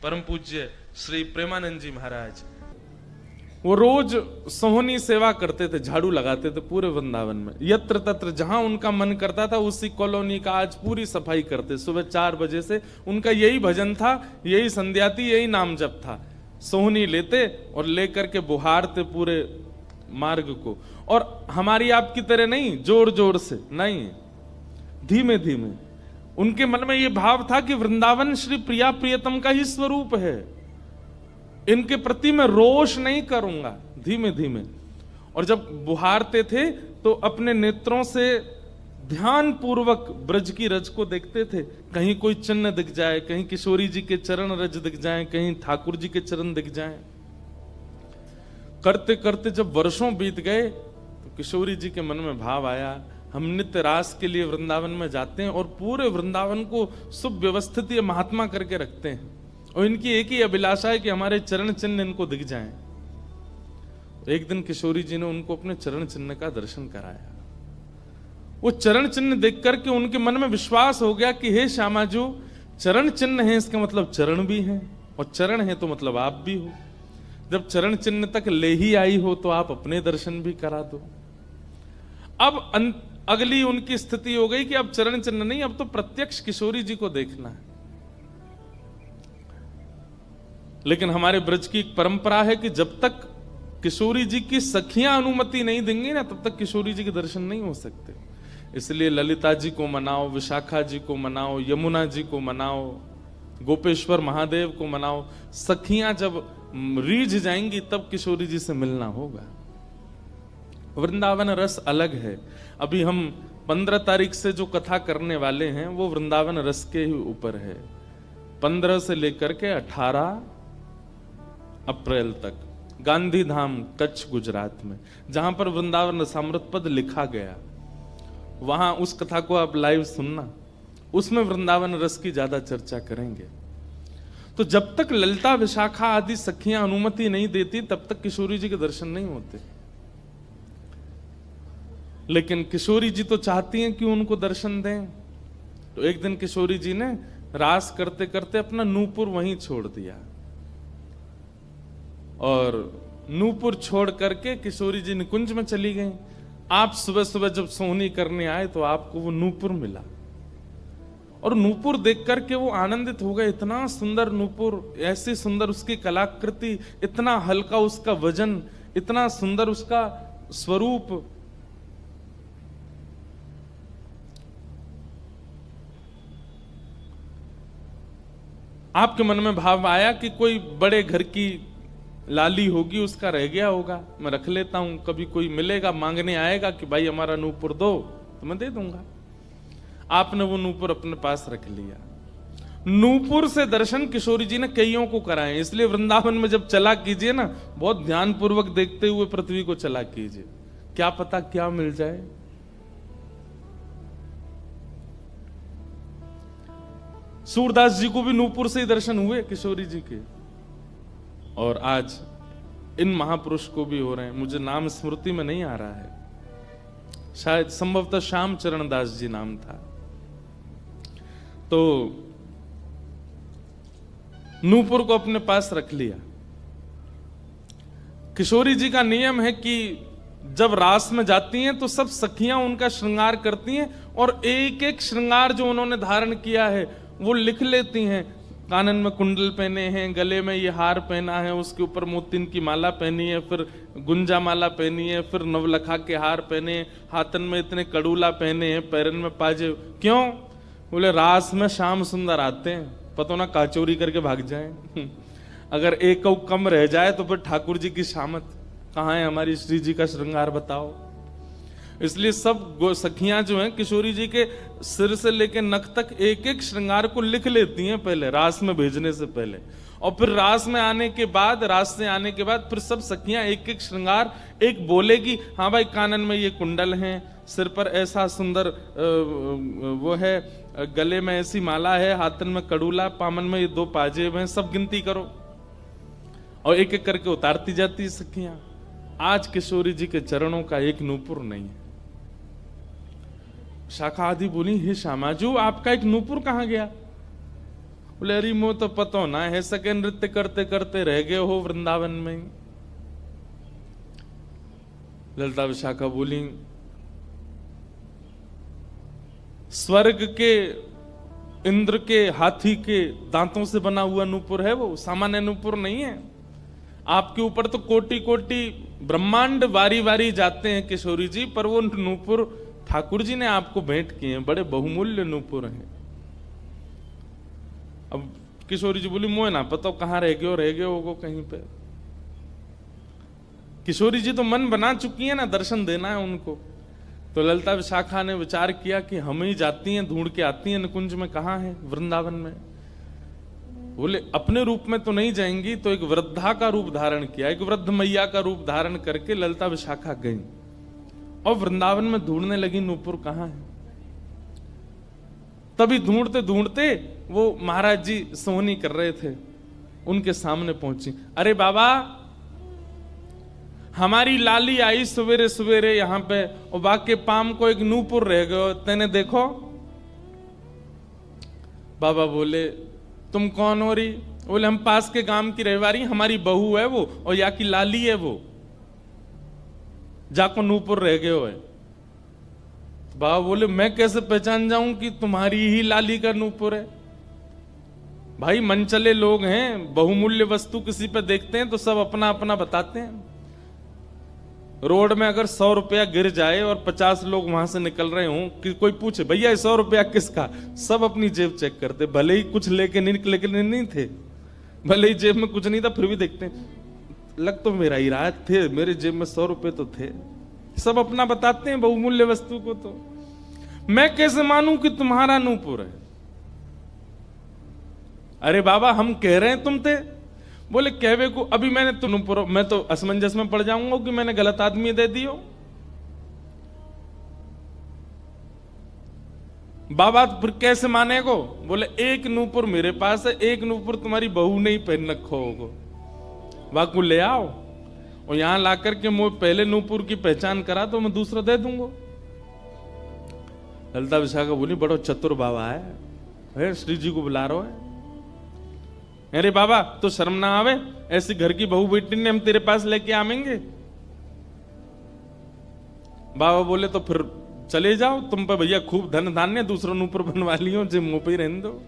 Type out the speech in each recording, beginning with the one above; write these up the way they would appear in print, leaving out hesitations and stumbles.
परम पूज्य श्री प्रेमानंद जी महाराज, वो रोज सोहनी सेवा करते थे, झाड़ू लगाते थे पूरे वृंदावन में। यत्र तत्र जहां उनका मन करता था उसी कॉलोनी का आज पूरी सफाई करते। सुबह 4 बजे से उनका यही भजन था, यही संध्या थी, यही नाम जप था। सोहनी लेते और लेकर के बुहारते पूरे मार्ग को। और हमारी आपकी तरह नहीं जोर जोर से, नहीं, धीमे धीमे। उनके मन में यह भाव था कि वृंदावन श्री प्रिया प्रियतम का ही स्वरूप है, इनके प्रति मैं रोष नहीं करूंगा, धीमे धीमे। और जब बुहारते थे तो अपने नेत्रों से ध्यान पूर्वक ब्रज की रज को देखते थे। कहीं कोई चिन्ह दिख जाए, कहीं किशोरी जी के चरण रज दिख जाए, कहीं ठाकुर जी के चरण दिख जाए। करते करते जब वर्षों बीत गए तो किशोरी जी के मन में भाव आया, हम नित्य रास के लिए वृंदावन में जाते हैं और पूरे वृंदावन को सुव्यवस्थित ये महात्मा करके रखते हैं, और इनकी एक ही अभिलाषा है कि हमारे चरण चिन्ह इनको दिख जाएं। एक दिन किशोरी जी ने उनको अपने चरण चिन्ह का दर्शन कराया। वो चरण चिन्ह देख करके उनके मन में विश्वास हो गया कि हे श्यामा जो चरण चिन्ह है इसका मतलब चरण भी है, और चरण है तो मतलब आप भी हो। जब चरण चिन्ह तक ले ही आई हो तो आप अपने दर्शन भी करा दो। अब अगली उनकी स्थिति हो गई कि अब चरण चिन्ह नहीं, अब तो प्रत्यक्ष किशोरी जी को देखना है। लेकिन हमारे ब्रज की एक परंपरा है कि जब तक किशोरी जी की सखियां अनुमति नहीं देंगी ना, तब तक किशोरी जी के दर्शन नहीं हो सकते। इसलिए ललिता जी को मनाओ, विशाखा जी को मनाओ, यमुना जी को मनाओ, गोपेश्वर महादेव को मनाओ। सखियां जब रीझ जाएंगी तब किशोरी जी से मिलना होगा। वृंदावन रस अलग है। अभी हम 15 तारीख से जो कथा करने वाले हैं वो वृंदावन रस के ही ऊपर है। 15 से लेकर के 18 अप्रैल तक गांधी धाम कच्छ गुजरात में, जहां पर वृंदावन रसामृत पद लिखा गया, वहां उस कथा को आप लाइव सुनना। उसमें वृंदावन रस की ज्यादा चर्चा करेंगे। तो जब तक ललिता विशाखा आदि सखियां अनुमति नहीं देती तब तक किशोरी जी के दर्शन नहीं होते। लेकिन किशोरी जी तो चाहती हैं कि उनको दर्शन दें। तो एक दिन किशोरी जी ने रास करते करते अपना नूपुर वहीं छोड़ दिया, और नूपुर छोड़ करके किशोरी जी निकुंज में चली गई। आप सुबह सुबह जब सोहनी करने आए तो आपको वो नूपुर मिला, और नूपुर देख करके वो आनंदित हो गए। इतना सुंदर नूपुर, ऐसी सुंदर उसकी कलाकृति, इतना हल्का उसका वजन, इतना सुंदर उसका स्वरूप। आपके मन में भाव आया कि कोई बड़े घर की लाली होगी, उसका रह गया होगा, मैं रख लेता हूं, कभी कोई मिलेगा मांगने आएगा कि भाई हमारा नूपुर दो तो मैं दे दूंगा। आपने वो नूपुर अपने पास रख लिया। नूपुर से दर्शन किशोरी जी ने कईयों को कराए। इसलिए वृंदावन में जब चला कीजिए ना, बहुत ध्यानपूर्वक देखते हुए पृथ्वी को चला कीजिए, क्या पता क्या मिल जाए। सूरदास जी को भी नूपुर से ही दर्शन हुए किशोरी जी के, और आज इन महापुरुष को भी हो रहे हैं। मुझे नाम स्मृति में नहीं आ रहा है, शायद संभवतः श्याम चरण दास जी नाम था। तो नूपुर को अपने पास रख लिया। किशोरी जी का नियम है कि जब रास में जाती हैं तो सब सखियां उनका श्रृंगार करती हैं, और एक एक श्रृंगार जो उन्होंने धारण किया है वो लिख लेती हैं। कानन में कुंडल पहने हैं, गले में ये हार पहना है, उसके ऊपर मोतिन की माला पहनी है, फिर गुंजा माला पहनी है, फिर नवलखा के हार पहने, हाथन में इतने कड़ूला पहने हैं, पैरन में पाजे। क्यों? बोले रास में श्याम सुंदर आते हैं, पता ना काचोरी करके भाग जाएं। अगर एक कम रह जाए तो फिर ठाकुर जी की शामत कहाँ है, हमारी श्री जी का श्रृंगार बताओ। इसलिए सब सखियां जो हैं किशोरी जी के सिर से लेकर नख तक एक एक श्रृंगार को लिख लेती हैं पहले, रास में भेजने से पहले। और फिर रास में आने के बाद, रास से आने के बाद फिर सब सखियां एक एक श्रृंगार, एक बोलेगी हाँ भाई कानन में ये कुंडल हैं, सिर पर ऐसा सुंदर वो है, गले में ऐसी माला है, हाथन में कड़ूला, पामन में ये 2 पाजेब हैं, सब गिनती करो। और एक एक करके उतारती जाती सखियां। आज किशोरी जी के चरणों का एक नूपुर नहीं है। शाखा आदि बोली हे श्यामाजू आपका एक नूपुर कहां गया? बोले अरे मो तो पतो ना है, सके नृत्य करते करते रह गए हो वृंदावन में। ललिता विशाखा बोली स्वर्ग के इंद्र के हाथी के दांतों से बना हुआ नूपुर है वो, सामान्य नूपुर नहीं है। आपके ऊपर तो कोटि कोटि ब्रह्मांड वारी वारी जाते हैं किशोरी जी, पर वो नूपुर ठाकुर जी ने आपको भेंट किए हैं, बड़े बहुमूल्य नूपुर हैं। अब किशोरी जी बोली मोह ना पता कहाँ रह गए हो कहीं पे। किशोरी जी तो मन बना चुकी है ना, दर्शन देना है उनको। तो ललिता विशाखा ने विचार किया कि हम ही जाती हैं, ढूंढ के आती हैं निकुंज में, कहाँ है वृंदावन में। बोले अपने रूप में तो नहीं जाएंगी, तो एक वृद्धा का रूप धारण किया, एक वृद्ध मैया का रूप धारण करके ललिता विशाखा गई और वृंदावन में ढूंढने लगी नूपुर कहाँ है। तभी ढूंढते ढूंढते वो महाराज जी सोहनी कर रहे थे, उनके सामने पहुंची। अरे बाबा हमारी लाली आई सवेरे सवेरे यहाँ पे, और बाके पाम को एक नूपुर रह गयो, तेने देखो। बाबा बोले तुम कौन हो रही? बोले हम पास के गांव की रहवारी, हमारी बहू है वो, और या की लाली है वो, जाको नूपुर रह गयो है। बाबा बोले मैं कैसे पहचान जाऊं कि तुम्हारी ही लाली का नूपुर है? भाई मनचले लोग हैं, बहुमूल्य वस्तु किसी पे देखते हैं तो सब अपना अपना बताते हैं। रोड में अगर 100 रुपया गिर जाए और 50 लोग वहां से निकल रहे हों, कि कोई पूछे भैया 100 रुपया किसका, सब अपनी जेब चेक करते, भले ही कुछ लेके नहीं थे, भले ही जेब में कुछ नहीं था, फिर भी देखते हैं लग तो मेरा ही रहा थे, मेरे जेब में 100 रुपए तो थे। सब अपना बताते हैं बहुमूल्य वस्तु को। तो मैं कैसे मानूं कि तुम्हारा नूपुर है? अरे बाबा हम कह रहे हैं तुम थे। बोले कहवे को अभी मैंने तो नूपुर, मैं तो असमंजस में पड़ जाऊंगा कि मैंने गलत आदमी दे दियो। बाबा फिर कैसे मानेगो? बोले एक नूपुर मेरे पास है, एक नूपुर तुम्हारी बहू ने ही पहन रखो होगो, वाकू ले आओ और यहां लाकर के मुझे पहले नूपुर की पहचान करा तो मैं दूसरा दे दूंगा। ललिता विशाखा बोली बड़ो चतुर बाबा है, श्री जी को बुला रहा है। अरे बाबा तो शर्म ना आवे, ऐसी घर की बहू बेटी ने हम तेरे पास लेके आवेंगे? बाबा बोले तो फिर चले जाओ, तुम पे भैया खूब धन धान्य, दूसरा नूपुर बनवा लियो, जे मुंह पे ही रहने दो।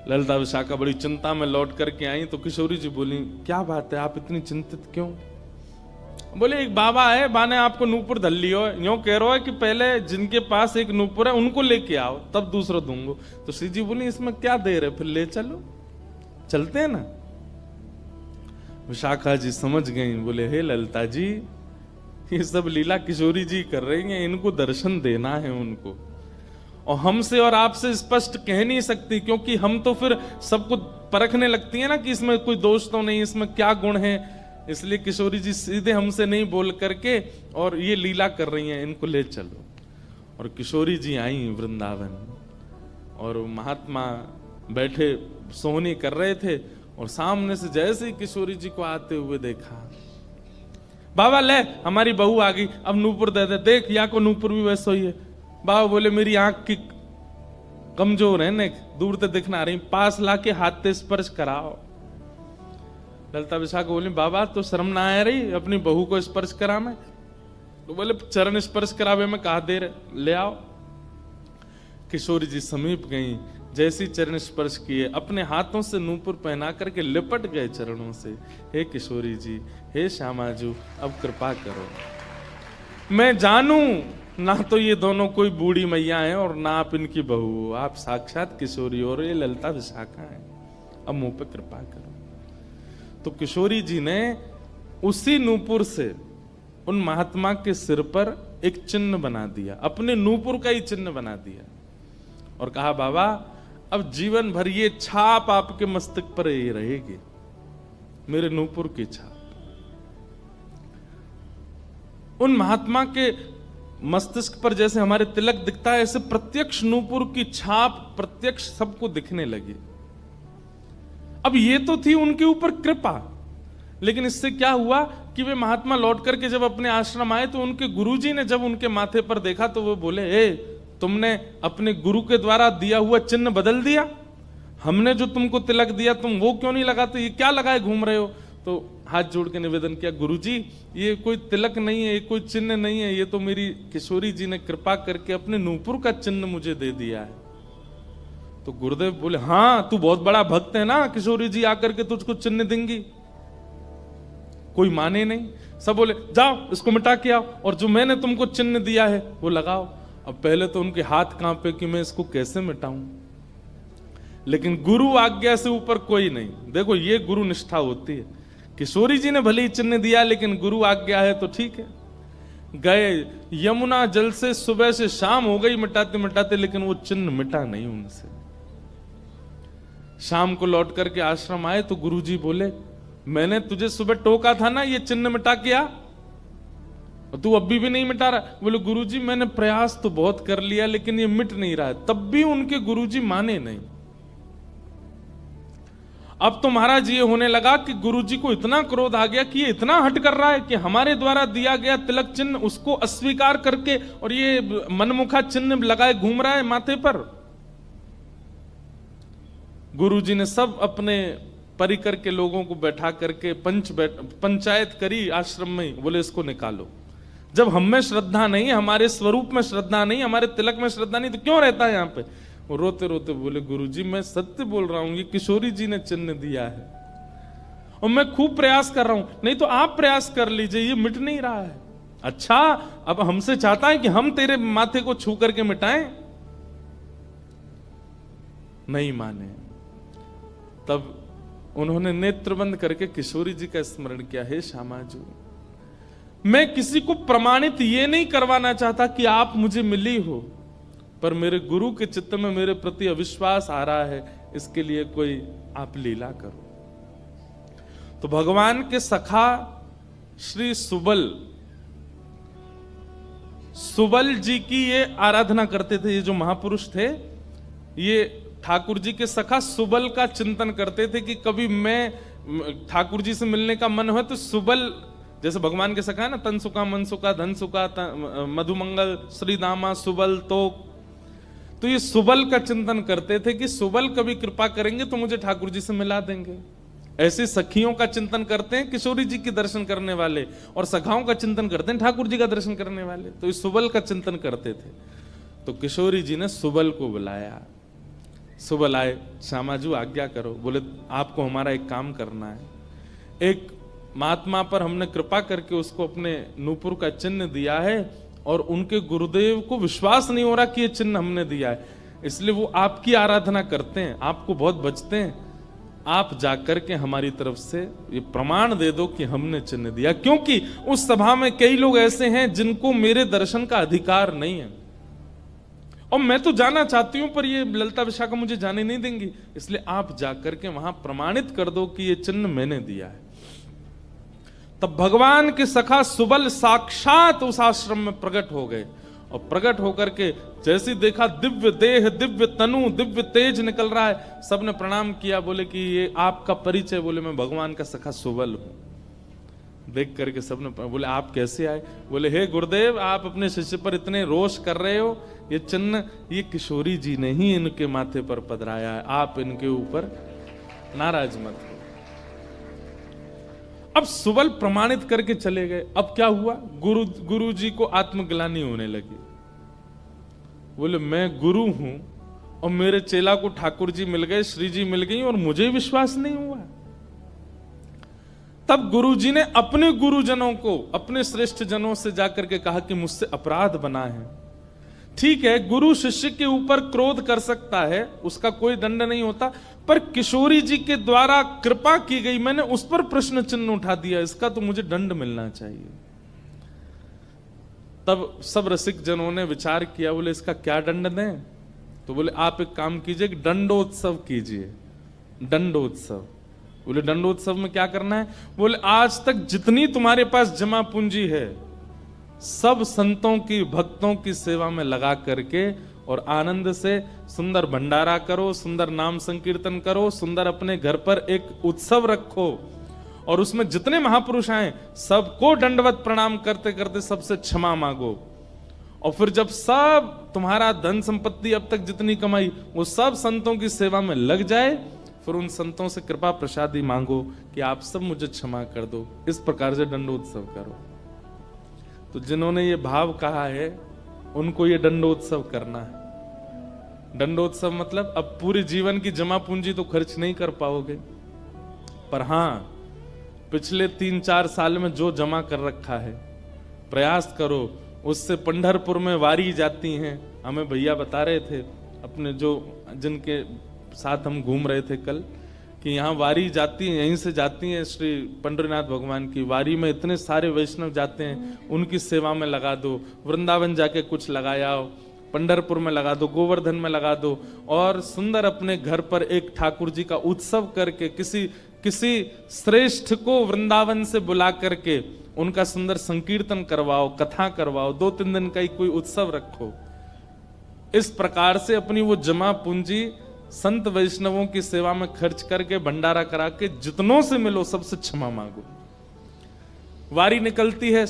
ललिता विशाखा बड़ी चिंता में लौट करके आई तो किशोरी जी बोली क्या बात है, आप इतनी चिंतित क्यों? बोले एक बाबा है, बाने आपको नूपुर धल लियो, यूं कह रहा है कि पहले जिनके पास एक नूपुर है उनको लेके आओ तब दूसरा दूंगो। तो श्री जी बोली इसमें क्या देर है, फिर ले चलो, चलते हैं ना। विशाखा जी समझ गई, बोले हे ललिता जी ये सब लीला किशोरी जी कर रही हैं, इनको दर्शन देना है उनको, और हमसे और आपसे स्पष्ट कह नहीं सकती, क्योंकि हम तो फिर सबको परखने लगती है ना कि इसमें कोई दोष तो नहीं, इसमें क्या गुण है। इसलिए किशोरी जी सीधे हमसे नहीं बोल करके और ये लीला कर रही हैं, इनको ले चलो। और किशोरी जी आई वृंदावन और महात्मा बैठे सोहनी कर रहे थे, और सामने से जैसे ही किशोरी जी को आते हुए देखा, बाबा ले हमारी बहू आ गई, अब नूपुर दे दे, देख या को नूपुर भी वैसा ही है। बाबा बोले मेरी आंख की कमजोर है ने, दूर से दिखना रही, पास लाके हाथ से स्पर्श कराओ। ललिता विशाखा बोली बाबा तो शर्म ना आ रही अपनी बहू को स्पर्श करा में? तो बोले चरण स्पर्श करावे में कहा देर, ले आओ। किशोरी जी समीप गई, जैसी चरण स्पर्श किए अपने हाथों से नूपुर पहना करके लिपट गए चरणों से। हे किशोरी जी, हे श्यामाजू, अब कृपा करो, मैं जानू ना तो ये दोनों कोई बूढ़ी मैया हैं और ना आप इनकी बहू, आप साक्षात किशोरी और ये ललिता विशाखा है, अब मुंह पे कृपा करो। तो किशोरी जी ने उसी नूपुर से उन महात्मा के सिर पर एक चिन्ह बना दिया, अपने नूपुर का ही चिन्ह बना दिया, और कहा बाबा अब जीवन भर ये छाप आपके मस्तक पर ही रहेगी, मेरे नूपुर की छाप। उन महात्मा के मस्तिष्क पर जैसे हमारे तिलक दिखता है, ऐसे प्रत्यक्ष नूपुर की छाप प्रत्यक्ष सबको दिखने लगी। अब ये तो थी उनके ऊपर कृपा, लेकिन इससे क्या हुआ कि वे महात्मा लौट करके जब अपने आश्रम आए तो उनके गुरुजी ने जब उनके माथे पर देखा तो वो बोले ए तुमने अपने गुरु के द्वारा दिया हुआ चिन्ह बदल दिया? हमने जो तुमको तिलक दिया तुम वो क्यों नहीं लगाते, ये क्या लगाए घूम रहे हो। तो हाथ जोड़ के निवेदन किया, गुरुजी ये कोई तिलक नहीं है, ये कोई चिन्ह नहीं है, ये तो मेरी किशोरी जी ने कृपा करके अपने नूपुर का चिन्ह मुझे दे दिया है। तो गुरुदेव बोले, हाँ तू बहुत बड़ा भक्त है ना, किशोरी जी आकर के तुझको चिन्ह देंगी। कोई माने नहीं, सब बोले जाओ इसको मिटा के आओ और जो मैंने तुमको चिन्ह दिया है वो लगाओ। अब पहले तो उनके हाथ कांपे कि मैं इसको कैसे मिटाऊं, लेकिन गुरु आज्ञा से ऊपर कोई नहीं। देखो ये गुरु निष्ठा होती है। किशोरी जी ने भले ही चिन्ह दिया लेकिन गुरु आज्ञा है तो ठीक है। गए यमुना जल से सुबह से शाम हो गई मिटाते मिटाते, लेकिन वो चिन्ह मिटा नहीं उनसे। शाम को लौट करके आश्रम आए तो गुरुजी बोले, मैंने तुझे सुबह टोका था ना ये चिन्ह मिटा के आ, और तू अभी भी नहीं मिटा रहा। बोले गुरुजी मैंने प्रयास तो बहुत कर लिया लेकिन ये मिट नहीं रहा है। तब भी उनके गुरुजी माने नहीं। अब तो महाराज ये होने लगा कि गुरुजी को इतना क्रोध आ गया कि ये इतना हट कर रहा है कि हमारे द्वारा दिया गया तिलक चिन्ह उसको अस्वीकार करके और ये मनमुखा चिन्ह लगाए घूम रहा है माथे पर। गुरुजी ने सब अपने परिकर के लोगों को बैठा करके पंचायत करी आश्रम में। बोले इसको निकालो, जब हम में श्रद्धा नहीं, हमारे स्वरूप में श्रद्धा नहीं, हमारे तिलक में श्रद्धा नहीं, तो क्यों रहता है यहाँ पे। वो रोते रोते बोले गुरुजी मैं सत्य बोल रहा हूं, ये किशोरी जी ने चिन्ह दिया है और मैं खूब प्रयास कर रहा हूं। नहीं तो आप प्रयास कर लीजिए, ये मिट नहीं रहा है। अच्छा अब हमसे चाहता है कि हम तेरे माथे को छू करके मिटाएं, नहीं माने। तब उन्होंने नेत्र बंद करके किशोरी जी का स्मरण किया, हे श्यामाजू मैं किसी को प्रमाणित ये नहीं करवाना चाहता कि आप मुझे मिली हो, पर मेरे गुरु के चित्त में मेरे प्रति अविश्वास आ रहा है, इसके लिए कोई आप लीला करो। तो भगवान के सखा श्री सुबल जी की ये आराधना करते थे। ये जो महापुरुष थे ये ठाकुर जी के सखा सुबल का चिंतन करते थे कि कभी मैं ठाकुर जी से मिलने का मन हो तो सुबल, जैसे भगवान के सखा है ना, तन सुखा मन सुखा धन सुखा मधुमंगल श्री दामा सुबल, तो ये सुबल का चिंतन करते थे कि सुबल कभी कृपा करेंगे तो मुझे ठाकुर जी से मिला देंगे। ऐसे सखियों का चिंतन करते हैं किशोरी जी के दर्शन करने वाले, और सखाओं का चिंतन करते हैं ठाकुर जी का दर्शन करने वाले। तो ये सुबल का चिंतन करते थे। तो किशोरी जी ने सुबल को बुलाया। सुबल आए, श्यामाजू आज्ञा करो। बोले आपको हमारा एक काम करना है। एक महात्मा पर हमने कृपा करके उसको अपने नूपुर का चिन्ह दिया है और उनके गुरुदेव को विश्वास नहीं हो रहा कि ये चिन्ह हमने दिया है, इसलिए वो आपकी आराधना करते हैं, आपको बहुत बचते हैं। आप जाकर के हमारी तरफ से ये प्रमाण दे दो कि हमने चिन्ह दिया, क्योंकि उस सभा में कई लोग ऐसे हैं जिनको मेरे दर्शन का अधिकार नहीं है और मैं तो जाना चाहती हूं पर ये ललिता विशाखा मुझे जाने नहीं देंगी, इसलिए आप जाकर के वहां प्रमाणित कर दो कि ये चिन्ह मैंने दिया है। तब भगवान के सखा सुबल साक्षात उस आश्रम में प्रकट हो गए और प्रकट होकर के जैसे देखा दिव्य देह, दिव्य तनु, दिव्य तेज निकल रहा है, सबने प्रणाम किया। बोले कि ये आपका परिचय। बोले मैं भगवान का सखा सुबल हूं। देख करके सबने बोले आप कैसे आए। बोले हे गुरुदेव आप अपने शिष्य पर इतने रोष कर रहे हो, ये चिन्ह ये किशोरी जी ने ही इनके माथे पर पधराया है, आप इनके ऊपर नाराज मत हो। अब सुबल प्रमाणित करके चले गए। अब क्या हुआ, गुरु जी को आत्मग्लानि होने लगी। बोले मैं गुरु हूं और मेरे चेला को ठाकुर जी मिल गए, श्री जी मिल गई और मुझे विश्वास नहीं हुआ। तब गुरु जी ने अपने गुरुजनों को, अपने श्रेष्ठ जनों से जाकर के कहा कि मुझसे अपराध बना है। ठीक है, गुरु शिष्य के ऊपर क्रोध कर सकता है, उसका कोई दंड नहीं होता, पर किशोरी जी के द्वारा कृपा की गई, मैंने उस पर प्रश्न चिन्ह उठा दिया, इसका तो मुझे दंड मिलना चाहिए। तब सब रसिक जनों ने विचार किया, बोले इसका क्या दंड दें। तो बोले आप एक काम कीजिए कि दंडोत्सव कीजिए। दंडोत्सव। बोले दंडोत्सव में क्या करना है। बोले आज तक जितनी तुम्हारे पास जमा पूंजी है सब संतों की, भक्तों की सेवा में लगा करके और आनंद से सुंदर भंडारा करो, सुंदर नाम संकीर्तन करो, सुंदर अपने घर पर एक उत्सव रखो और उसमें जितने महापुरुष आए सबको दंडवत प्रणाम करते करते सबसे क्षमा मांगो और फिर जब सब तुम्हारा धन संपत्ति अब तक जितनी कमाई वो सब संतों की सेवा में लग जाए, फिर उन संतों से कृपा प्रसादी मांगो कि आप सब मुझे क्षमा कर दो। इस प्रकार से दंडोत्सव करो। तो जिन्होंने ये भाव कहा है उनको ये दंडोत्सव करना है। दंडोत्सव मतलब अब पूरे जीवन की जमा पूंजी तो खर्च नहीं कर पाओगे, पर हां पिछले 3-4 साल में जो जमा कर रखा है प्रयास करो उससे। पंढरपुर में वारी जाती हैं, हमें भैया बता रहे थे अपने जो जिनके साथ हम घूम रहे थे कल, कि यहाँ वारी जाती है, यहीं से जाती है श्री पंडरीनाथ भगवान की वारी में इतने सारे वैष्णव जाते हैं, उनकी सेवा में लगा दो। वृंदावन जाके कुछ लगाया, पंढरपुर में लगा दो, गोवर्धन में लगा दो, और सुंदर अपने घर पर एक ठाकुर जी का उत्सव करके किसी श्रेष्ठ को वृंदावन से बुला करके उनका सुंदर संकीर्तन करवाओ, कथा करवाओ, 2-3 दिन का ही कोई उत्सव रखो। इस प्रकार से अपनी वो जमा पूंजी संत वैष्णवों की सेवा में खर्च करके भंडारा करा के जितनों से मिलो सबसे क्षमा मांगो। वारी निकलती है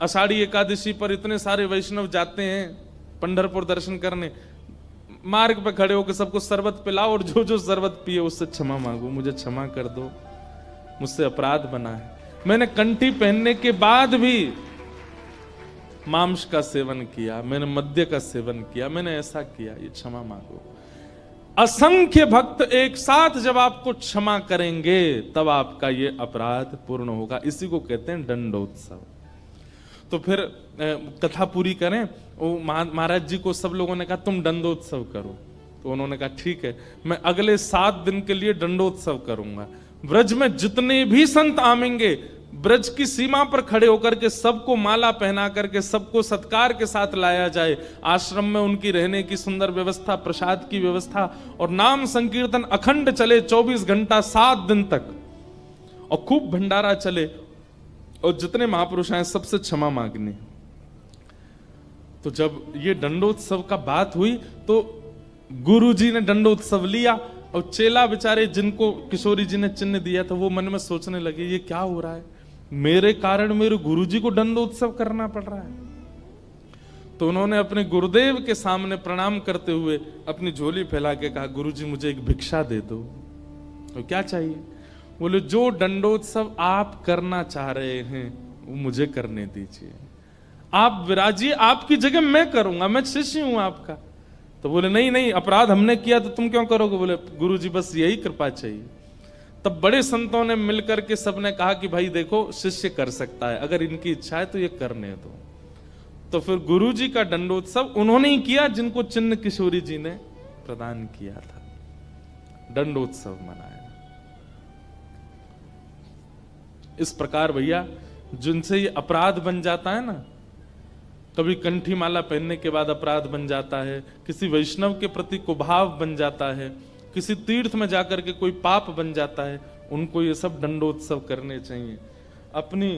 आषाढ़ी एकादशी पर, इतने सारे वैष्णव जाते हैं पंढरपुर दर्शन करने, मार्ग पे खड़े होकर सबको शरबत पिलाओ और जो जो शरबत पिए उससे क्षमा मांगो, मुझे क्षमा कर दो, मुझसे अपराध बना है, मैंने कंठी पहनने के बाद भी मांस का सेवन किया, मैंने मद्य का सेवन किया, मैंने ऐसा किया, ये क्षमा मांगो। असंख्य भक्त एक साथ जब आपको क्षमा करेंगे तब आपका ये अपराध पूर्ण होगा। इसी को कहते हैं दंडोत्सव। तो फिर कथा पूरी करें। वो महाराज जी को सब लोगों ने कहा तुम दंडोत्सव करो, तो उन्होंने कहा ठीक है, मैं अगले 7 दिन के लिए दंडोत्सव करूंगा। ब्रज में जितने भी संत आवेंगे ब्रज की सीमा पर खड़े होकर के सबको माला पहना करके सबको सत्कार के साथ लाया जाए। आश्रम में उनकी रहने की सुंदर व्यवस्था, प्रसाद की व्यवस्था, और नाम संकीर्तन अखंड चले 24 घंटा 7 दिन तक, और खूब भंडारा चले, और जितने महापुरुष आए सबसे क्षमा मांगनी। तो जब ये दंडोत्सव का बात हुई तो गुरु जी ने दंडोत्सव लिया, और चेला बेचारे जिनको किशोरी जी ने चिन्ह दिया था वो मन में सोचने लगे ये क्या हो रहा है, मेरे कारण मेरे गुरुजी को दंडोत्सव करना पड़ रहा है। तो उन्होंने अपने गुरुदेव के सामने प्रणाम करते हुए अपनी झोली फैला के कहा गुरुजी मुझे एक भिक्षा दे दो। तो क्या चाहिए? बोले जो दंडोत्सव आप करना चाह रहे हैं वो मुझे करने दीजिए, आप विराजिए, आपकी जगह मैं करूंगा, मैं शिष्य हूं आपका। तो बोले नहीं नहीं, अपराध हमने किया तो तुम क्यों करोगे? बोले गुरुजी बस यही कृपा चाहिए। तब बड़े संतों ने मिलकर के सबने कहा कि भाई देखो शिष्य कर सकता है, अगर इनकी इच्छा है तो ये करने दो। तो फिर गुरुजी का दंडोत्सव उन्होंने ही किया जिनको चिन्ह किशोरी जी ने प्रदान किया था, दंडोत्सव मनाया। इस प्रकार भैया जिनसे ये अपराध बन जाता है ना, कभी कंठी माला पहनने के बाद अपराध बन जाता है, किसी वैष्णव के प्रति कुभाव बन जाता है, किसी तीर्थ में जाकर के कोई पाप बन जाता है, उनको ये सब दंडोत्सव करने चाहिए। अपनी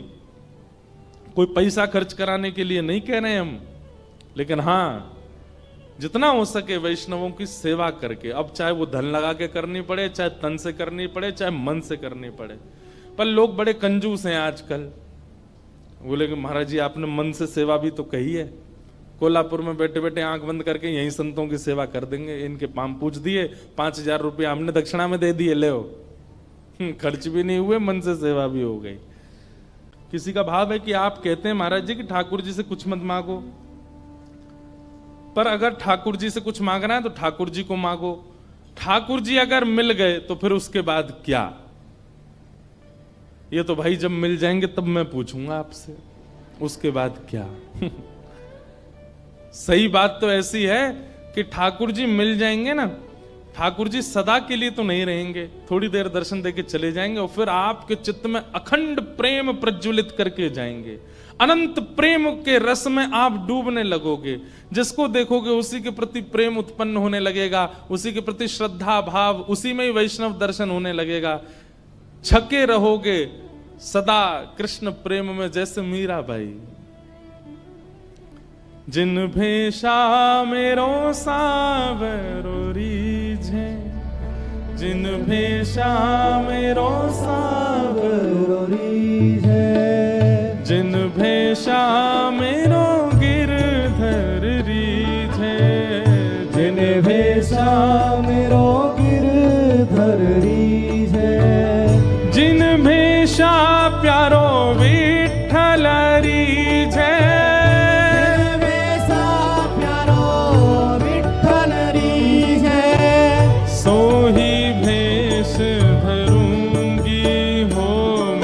कोई पैसा खर्च कराने के लिए नहीं कह रहे हम, लेकिन हाँ जितना हो सके वैष्णवों की सेवा करके, अब चाहे वो धन लगा के करनी पड़े, चाहे तन से करनी पड़े, चाहे मन से करनी पड़े। पर लोग बड़े कंजूस हैं आजकल। बोले कि महाराज जी आपने मन से सेवा भी तो कही है, कोल्हापुर में बैठे बैठे आंख बंद करके यही संतों की सेवा कर देंगे, इनके पाम पूछ दिए, 5000 रुपया हमने दक्षिणा में दे दिए, ले खर्च भी नहीं हुए, मन से सेवा भी हो गई। किसी का भाव है कि आप कहते हैं महाराज जी कि ठाकुर जी से कुछ मत मांगो, पर अगर ठाकुर जी से कुछ मांगना है तो ठाकुर जी को मांगो। ठाकुर जी अगर मिल गए तो फिर उसके बाद क्या? ये तो भाई जब मिल जाएंगे तब मैं पूछूंगा आपसे, उसके बाद क्या? सही बात तो ऐसी है कि ठाकुर जी मिल जाएंगे ना, ठाकुर जी सदा के लिए तो नहीं रहेंगे, थोड़ी देर दर्शन देके चले जाएंगे और फिर आपके चित्त में अखंड प्रेम प्रज्वलित करके जाएंगे। अनंत प्रेम के रस में आप डूबने लगोगे, जिसको देखोगे उसी के प्रति प्रेम उत्पन्न होने लगेगा, उसी के प्रति श्रद्धा भाव, उसी में ही वैष्णव दर्शन होने लगेगा। छके रहोगे सदा कृष्ण प्रेम में, जैसे मीरा बाई। जिन भेषा मेरो सावरो रीझे, जिन भेषा मेरो सावरो रीझे, जिन भेषा मेरो गिरधर निर्वेशा प्यारो विठ्ठल रीझे, निर्वेशा प्यारो विठ्ठल रीझे, सोही भेष धरूंगी हो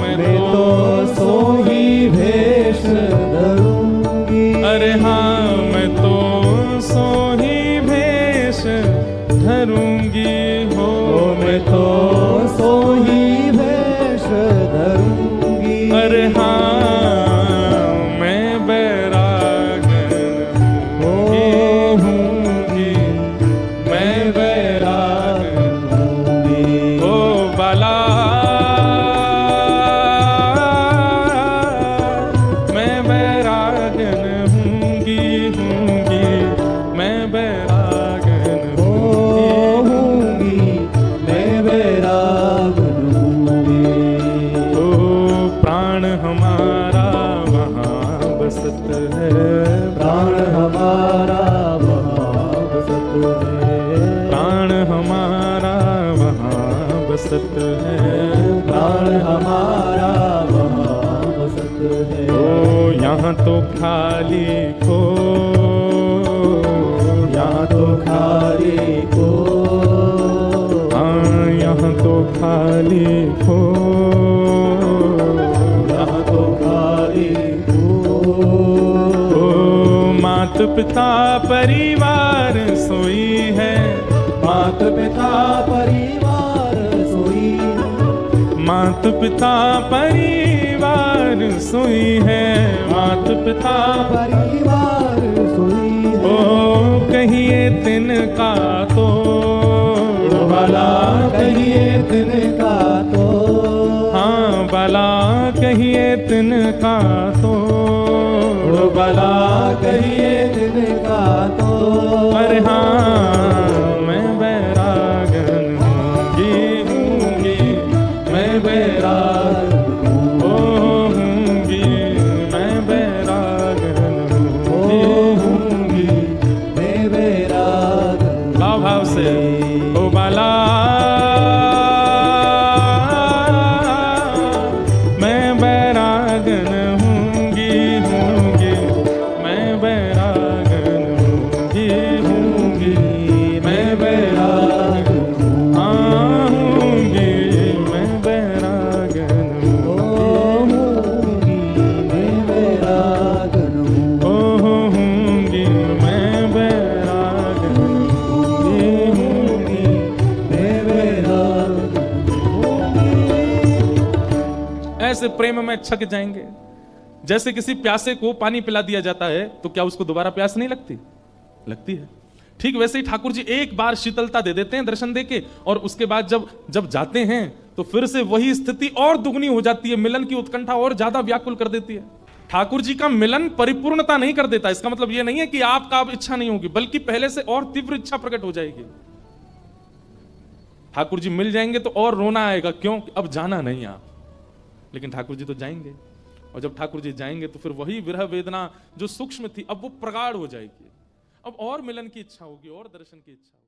मैं तो सोही भेष धरूंगी। अरे हाँ मैं तो सोही भेष धरूंगी हो मैं तो सोही भेष धरूंगी। अरे हाँ मैं बैरागन होऊंगी, मैं बैरागन ओ बाला, मैं बैरागन हूँगी, मैं बैरागन होऊंगी, मैं बैरागन होऊंगी। ओ प्राण हमारा वहाँ बसत है, प्राण हमारा वहाँ बसत है, प्राण हमारा वहाँ बसत है, प्राण हमारा वहाँ बसत है। ओ यहाँ तो खाली को, यहाँ तो खाली को, हाँ यहाँ तो खाली को, यहाँ तो खाली को। ओ मात पिता परिवार सोई है, मात पिता परिवार सोई है, मात पिता परिवार सोई है, मात पिता परिवार सोई है। ओ कहिए तिनका तो भला कहिए तिनका तो, हाँ भला कहिए तिनका तो, भला कहिए तिनका तो। अरे हाँ मैं बैरागन हूँगी, मैं बैरागन होऊंगी, मैं बैरागन होऊंगी, मैं बैरागन। भाव भाव से ओ बाला, मैं बैरागन हूँगी, मैं बैरागन हूँगी, मैं बैरागन हाँ हूँगी, मैं बैरागन होऊंगी, मैं बैरागन ओ हूँगी, मैं बैरागन होऊंगी, मैं बैरागन होऊंगी। ऐसे प्रेम में छक जाएंगे। जैसे किसी प्यासे को पानी पिला दिया जाता है तो क्या उसको दोबारा प्यास नहीं लगती? लगती है। ठीक वैसे ही ठाकुर जी एक बार शीतलता दे देते हैं दर्शन देके, और उसके बाद जब जाते हैं तो फिर से वही स्थिति और दुगनी हो जाती है, मिलन की उत्कंठा और ज्यादा व्याकुल कर देती है। ठाकुर जी का मिलन परिपूर्णता नहीं कर देता, इसका मतलब यह नहीं है कि आपका अब इच्छा नहीं होगी, बल्कि पहले से और तीव्र इच्छा प्रकट हो जाएगी। ठाकुर जी मिल जाएंगे तो और रोना आएगा, क्यों? अब जाना नहीं आप, लेकिन ठाकुर जी तो जाएंगे, और जब ठाकुर जी जाएंगे तो फिर वही विरह वेदना जो सूक्ष्म थी अब वो प्रगाढ़ हो जाएगी, अब और मिलन की इच्छा होगी और दर्शन की इच्छा होगी।